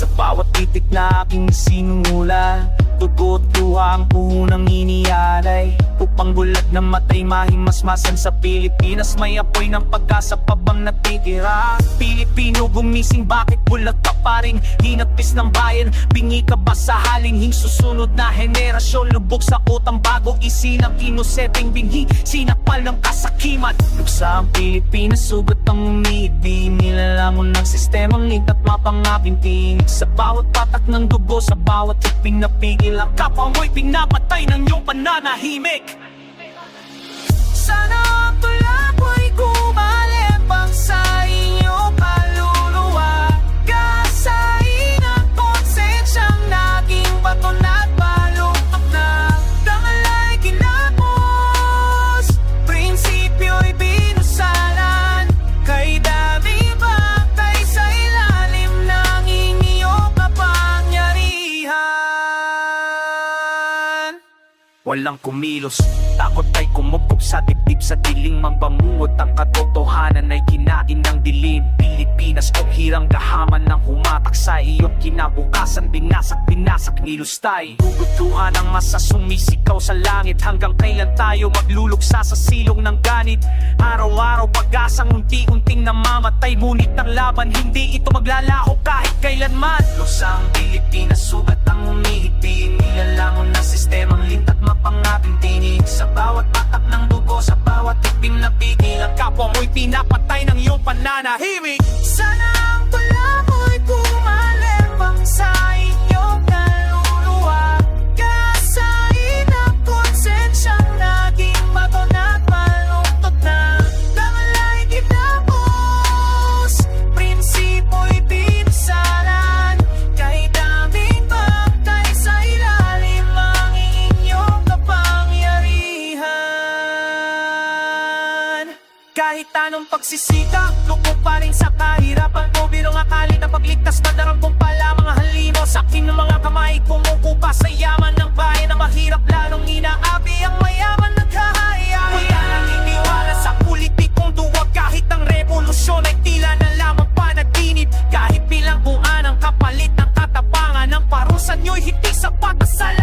Sa bawat titik na aking sinungula, dugo't luha ang puhunang inialay, upang bulag na matay mahimasmasan sa Pilipinas. May apoy ng pag-asa pa bang natitira? Pilipino gumising, bakit bulag ka pa rin? Hinagpis ng bayan, bingi ka ba sa halinghing susunod na henerasyon? Lubog sa utang bago isinang inosenteng binhi, sinakpal ng kasakiman. Luksa ang Pilipinas, sugat ang umiibig, nilalamon ng sistemang at mapangabinting. Sa bawat patak ng dugo, sa bawat tiping na pigil, ang kapwa mo'y pinapatay ng iyong pananahimik. Sana ang tulak mo'y kumalipang sa inyong kaluluwa, kasain ang konsensyang naging bato na't baluktot na. Dangal ay kinapos, prinsipyo'y binusalan, kay daming bantay sa ilalim ng inyong kapangyarihan. Walang kumilos, takot ay kumupkop sa dibdib, sa diling mambamungot. Ang katotohanan ay kinain ng dilim. Pilipinas kung hirang gahaman ng humatak sa iyong kinabukasan. Binasak, nilustay, gugutuhan ang masa sumisigaw sa langit. Hanggang kailan tayo magluluksa sa silong ng ganit? Araw-araw pag-asang unti-unting namamatay, ngunit ang laban hindi ito maglalaho kahit kailanman. Losang Pilipinas, sugat ang umihipin, nilalamon ng sistemang lintat mapangabing tinig. Sa bawat patak ng dugo, sa bawat tiping na pigil, ang kapwa mo'y pinapatay ng iyong pananahimik. Sana ang tula mo'y kumalipang sa inyong kaluluwa, kasain ang konsensyang naging bato na't malungkot na. Dangal ay kinapos, prinsipo'y binusalan, kay daming bantay sa ilalim ang inyong kapangyarihan. Kahit anong pagsisikap, lupo pa rin sa kahirapan ko. Birong akali na pagligtas, madarampong pala mga halimo. Sa akin ng mga kamay, kumukupa sa yaman ng bayan na mahirap, lalong inaapi ang mayaman naghahaya. Wala nang iniwala sa politikong duwag, kahit ang revolusyon ay tila na lamang panaginip. Kahit bilangguan ang kapalit ng katapangan, ang parusa nyo'y hindi sapat na sala.